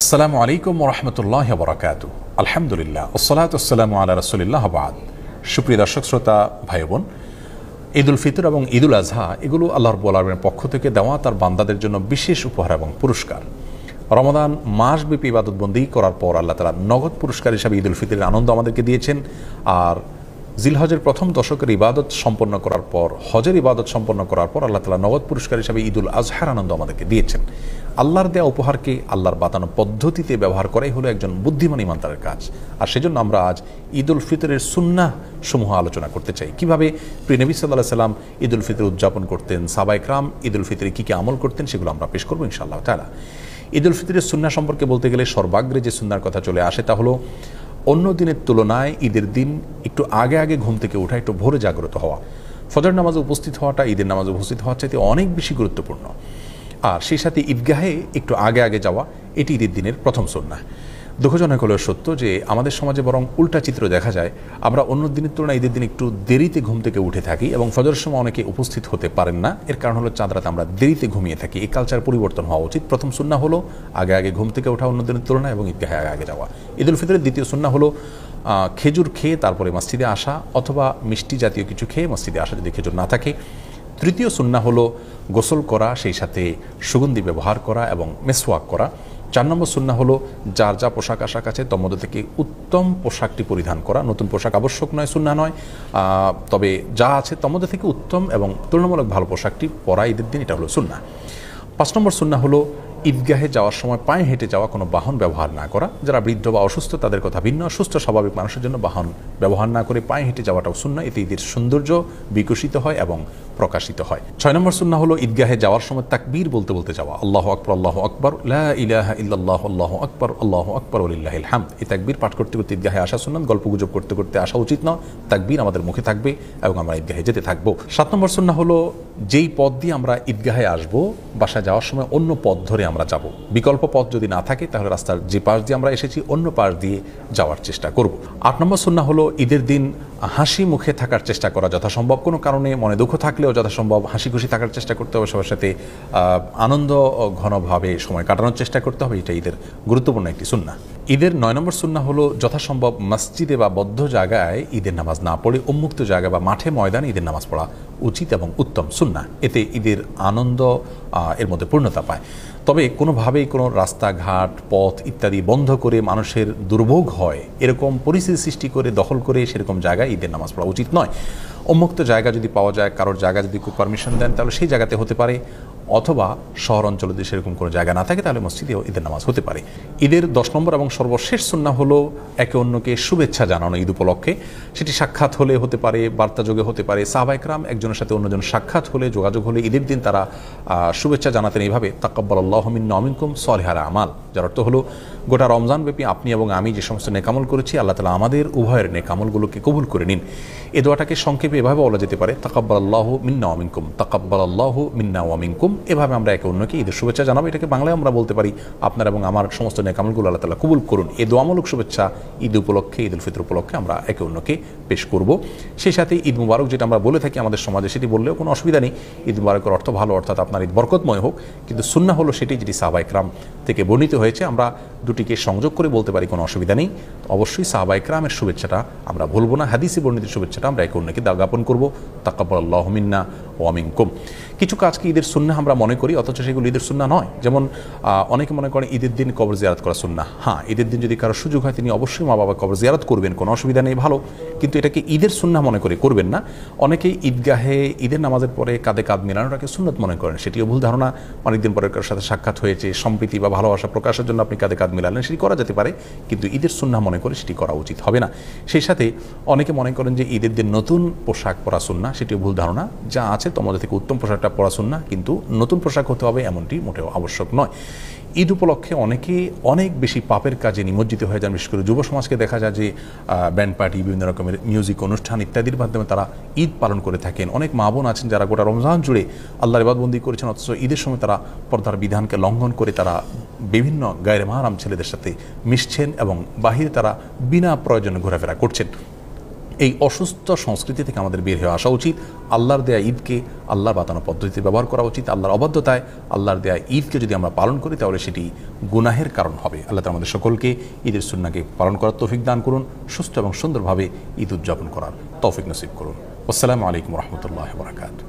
আসসালামু আলাইকুম ওয়া রাহমাতুল্লাহি ওয়া বারাকাতুহু। আলহামদুলিল্লাহ ওয়াসসালাতু ওয়াসসালামু আলা রাসূলিল্লাহ ওয়া বা'দ। সুপ্রিয় দর্শক শ্রোতা ভাই বোন, ঈদুল ফিতর এবং ঈদুল আজহা এগুলো আল্লাহ রাব্বুল আলামিনের পক্ষ থেকে দেওয়া তার বান্দাদের জন্য বিশেষ উপহার এবং পুরস্কার। রমাদান মাসব্যাপী ইবাদতবন্দি করার পর আল্লাহ তাআলা নগদ পুরস্কার হিসাবে ঈদুল ফিতরের আনন্দ আমাদেরকে দিয়েছেন। আর জিলহজের প্রথম দশকের ইবাদত সম্পন্ন করার পর, হজের ইবাদত সম্পন্ন করার পর আল্লাহ তাআলা নগদ পুরস্কার হিসাবে ঈদুল আজহার আনন্দ আমাদেরকে দিয়েছেন। আল্লাহর দেওয়া উপহারকে আল্লাহর বাতানো পদ্ধতিতে ব্যবহার করাই হলো একজন বুদ্ধিমান ইমানদারের কাজ। আর সেজন্য আমরা আজ ঈদুল ফিতরের সুন্নাহ সমূহ আলোচনা করতে চাই। কিভাবে প্রিয় নবী সাল্লাল্লাহু আলাইহি সাল্লাম ঈদুল ফিতর উদযাপন করতেন, সাহাবায়ে কেরাম ঈদুল ফিতরে কী কী আমল করতেন, সেগুলো আমরা পেশ করবো ইনশাআল্লাহ তাআলা। ঈদুল ফিতরের সুন্নাহ সম্পর্কে বলতে গেলে সর্বাগ্রে যে সুন্নাহর কথা চলে আসে তা হলো অন্য দিনের তুলনায় ঈদের দিন একটু আগে আগে ঘুম থেকে ওঠা, একটু ভোরে জাগ্রত হওয়া। ফজর নামাজে উপস্থিত হওয়াটা ঈদের নামাজে উপস্থিত হওয়ার চাইতে অনেক বেশি গুরুত্বপূর্ণ। আর সেই সাথে ঈদগাহে একটু আগে আগে যাওয়া, এটি ঈদের দিনের প্রথম সুন্নাহ। দুঃখজনক হলেও সত্য যে আমাদের সমাজে বরং উল্টা চিত্র দেখা যায়। আমরা অন্য দিনের তুলনায় ঈদের দিন একটু দেরিতে ঘুম থেকে উঠে থাকি এবং ফজরের সময় অনেকে উপস্থিত হতে পারেন না। এর কারণ হলো চাঁদ রাতে আমরা দেরিতে ঘুমিয়ে থাকি। এই কালচার পরিবর্তন হওয়া উচিত। প্রথম সুন্নাহ হলো আগে আগে ঘুম থেকে ওঠা অন্য দিনের তুলনায় এবং ঈদগাহে আগে আগে যাওয়া। ঈদুল ফিতরের দ্বিতীয় সুন্নাহ হলো খেজুর খেয়ে তারপরে মসজিদে আসা, অথবা মিষ্টি জাতীয় কিছু খেয়ে মসজিদে আসা যদি খেজুর না থাকে। তৃতীয় সুন্নাহ হলো গোসল করা, সেই সাথে সুগন্ধি ব্যবহার করা এবং মেসওয়াক করা। 4 নম্বর সুন্নাহ হলো যার যা পোশাক আশাক আছে তার মধ্যে থেকে উত্তম পোশাকটি পরিধান করা। নতুন পোশাক আবশ্যক নয়, সুন্নাহ নয়, তবে যা আছে তার মধ্যে থেকে উত্তম এবং তুলনামূলক ভালো পোশাকটি পরা ঈদের দিন, এটা হলো সুন্নাহ। 5 নম্বর সুন্নাহ হলো ঈদগাহে যাওয়ার সময় পায়ে হেঁটে যাওয়া, কোনো বাহন ব্যবহার না করা। যারা বৃদ্ধ বা অসুস্থ তাদের কথা ভিন্ন, সুস্থ স্বাভাবিক মানুষের জন্য বাহন ব্যবহার না করে পায়ে হেঁটে যাওয়াটাও সুন্নাহ। এতে ঈদের সৌন্দর্য বিকশিত হয় এবং প্রকাশিত হয়। 6 নম্বর সুন্নাহ হলো ঈদগাহে যাওয়ার সময় তাকবীর বলতে বলতে যাওয়া। আল্লাহু আকবার, আল্লাহু আকবার, লা ইলাহা ইল্লাল্লাহ, আল্লাহু আকবার, আল্লাহু আকবার ওয়া লিল্লাহিল হামদ। এই তাকবীর পাঠ করতে করতে ঈদগাহে আসা সুন্নাত। গল্পগুজব করতে করতে আসা উচিত নয়। তাকবীর আমাদের মুখে থাকবে এবং আমরা ঈদগাহে যেতে থাকবো। 7 নম্বর সুন্নাহ হলো যেই পথ দিয়ে আমরা ঈদগাহে আসবো, বাসায় যাওয়ার সময় অন্য পথ ধরে আমরা যাব। বিকল্প পথ যদি না থাকে তাহলে রাস্তার যে পাশ দিয়ে আমরা এসেছি অন্য পাশ দিয়ে যাওয়ার চেষ্টা করব। 8 নম্বর সুন্নাহ হলো ঈদের দিন হাসি মুখে থাকার চেষ্টা করা যথাসম্ভব। কোনো কারণে মনে দুঃখ থাকলেও যথাসম্ভব হাসি খুশি থাকার চেষ্টা করতে হবে, সবার সাথে আনন্দ ঘনভাবে সময় কাটানোর চেষ্টা করতে হবে। এটা ঈদের গুরুত্বপূর্ণ একটি সুন্নাহ। ঈদের 9 নম্বর সুন্নাহ হলো যথাসম্ভব মসজিদে বা বদ্ধ জায়গায় ঈদের নামাজ না পড়ে উন্মুক্ত জায়গা বা মাঠে ময়দানে ঈদের নামাজ পড়া উচিত এবং উত্তম সুন্নাহ। এতে ঈদের আনন্দ এর মধ্যে পূর্ণতা পায়। তবে কোনোভাবেই কোনো রাস্তাঘাট, পথ ইত্যাদি বন্ধ করে মানুষের দুর্ভোগ হয় এরকম পরিস্থিতি সৃষ্টি করে দখল করে সেরকম জায়গায় ঈদের নামাজ পড়া উচিত নয়। উন্মুক্ত জায়গা যদি পাওয়া যায়, কারোর জায়গা যদি খুব পারমিশন দেন তাহলে সেই জায়গাতে হতে পারে, অথবা শহর অঞ্চলে যদি সেরকম কোনো জায়গা না থাকে তাহলে মসজিদেও ঈদের নামাজ হতে পারে। ঈদের 10 নম্বর এবং সর্বশেষ সুন্নাহ হলো একে অন্যকে শুভেচ্ছা জানানো ঈদ উপলক্ষে। সেটি সাক্ষাৎ হলে হতে পারে, বার্তাযোগে হতে পারে। সাহাবায়ে কেরাম একজনের সাথে অন্যজন সাক্ষাৎ হলে, যোগাযোগ হলে ঈদের দিন তারা শুভেচ্ছা জানাতেন এইভাবে, তাকাব্বালাল্লাহু মিন্না ওয়া মিনকুম সলিহাল আমাল। যার অর্থ হলো গোটা রমজান ব্যাপী আপনি এবং আমি যে সমস্ত নেকামল করেছি আল্লাহ তাআলা আমাদের উভয়ের নেকামলগুলোকে কবুল করে নিন। এই দোয়াটাকে সংক্ষেপে এভাবে বলা যেতে পারে, তাকাব্বালাল্লাহু মিন্না ওয়া মিনকুম, তাকাব্বালাল্লাহু মিন্না ওয়া মিনকুম। এভাবে আমরা একে অন্যকে ঈদের শুভেচ্ছা জানাবো। এটাকে বাংলায় আমরা বলতে পারি, আপনার এবং আমার সমস্ত নেকামলগুলো আল্লাহ তাআলা কবুল করুন। এই দোয়ামূলক শুভেচ্ছা ঈদ উপলক্ষে, ঈদুল ফিতর উপলক্ষে আমরা একে অন্যকে পেশ করব। সেই সাথে ঈদ মুবারক যেটা আমরা বলে থাকি আমাদের সমাজে, সেটি বললেও কোনো অসুবিধা নেই। ঈদ মুবারকের অর্থ ভালো, অর্থাৎ আপনার ঈদ বরকতময় হোক। কিন্তু সুন্নাহ হলো সেটি যেটি সাহাবায়ে কেরাম থেকে বর্ণিত হয়েছে। আমরা দুটিকে সংযোগ করে বলতে পারি, কোনো অসুবিধা নেই। অবশ্যই সাহাবায়ে কেরামের শুভেচ্ছাটা আমরা ভুলব না। হাদিসে বর্ণিত শুভেচ্ছাটা আমরা একে অন্যকে জ্ঞাপন করব, তাকাব্বালাল্লাহু মিন্না ওয়া মিনকুম। কিছু কাজকে ঈদের সুন্নাহ আমরা মনে করি, অথচ সেগুলো ঈদের সুন্নাহ নয়। যেমন অনেকে মনে করেন ঈদের দিন কবর জিয়ারত করা সুন্নাহ। হ্যাঁ, ঈদের দিন যদি কারো সুযোগ হয় তিনি অবশ্যই মা বাবা কবর জিয়ারত করবেন, কোনো অসুবিধা নেই, ভালো। কিন্তু এটাকে ঈদের সুন্নাহ মনে করে করবেন না। অনেকেই ঈদগাহে ঈদের নামাজের পরে কাঁধে কাঁধ মেলানোটাকে সুন্নত মনে করেন। সেটিও ভুল ধারণা। অনেকদিন পরে কারোর সাথে সাক্ষাৎ হয়েছে, সম্প্রীতি বা ভালোবাসা প্রকাশের জন্য আপনি কাঁধে কাঁধ মেলালেন, সেটি করা যেতে পারে, কিন্তু ঈদের সুন্নাহ মনে করে সেটি করা উচিত হবে না। সেই সাথে অনেকে মনে করেন যে ঈদের দিন নতুন পোশাক পরা সুন্নাহ, সেটিও ভুল ধারণা। যা আছে তোমাদের থেকে উত্তম পোশাকটা পরা সুন্নাহ, কিন্তু নতুন পোশাক হতে হবে এমনটি মোটেও আবশ্যক নয়। ঈদ উপলক্ষে অনেকে অনেক বেশি পাপের কাজে নিমজ্জিত হয়ে যান। বিশেষ করে যুব সমাজকে দেখা যায় যে ব্যান্ড পার্টি, বিভিন্ন রকমের মিউজিক অনুষ্ঠান ইত্যাদির মাধ্যমে তারা ঈদ পালন করে থাকেন। অনেক মা বোন আছেন যারা গোটা রমজান জুড়ে আল্লাহর ইবাদতবন্দি করেছেন, অথচ ঈদের সময় তারা পর্দার বিধানকে লঙ্ঘন করে তারা বিভিন্ন গায়রে মাহরাম ছেলেদের সাথে মিশছেন এবং বাহিরে তারা বিনা প্রয়োজনে ঘোরাফেরা করছেন। এই অসুস্থ সংস্কৃতি থেকে আমাদের বের হয়ে আসা উচিত। আল্লাহর দেয়া ঈদকে আল্লাহর বাতানো পদ্ধতিতে ব্যবহার করা উচিত। আল্লাহর অবাধ্যতায় আল্লাহর দেয়া ঈদকে যদি আমরা পালন করি তাহলে সেটি গুনাহের কারণ হবে। আল্লাহ তাআলা আমাদের সকলকে ঈদের সুন্নাহকে পালন করার তৌফিক দান করুন, সুস্থ এবং সুন্দরভাবে ঈদ উদযাপন করার তৌফিক নসিব করুন। আসসালামু আলাইকুম ওয়া রাহমাতুল্লাহি ওয়া বারাকাতুহু।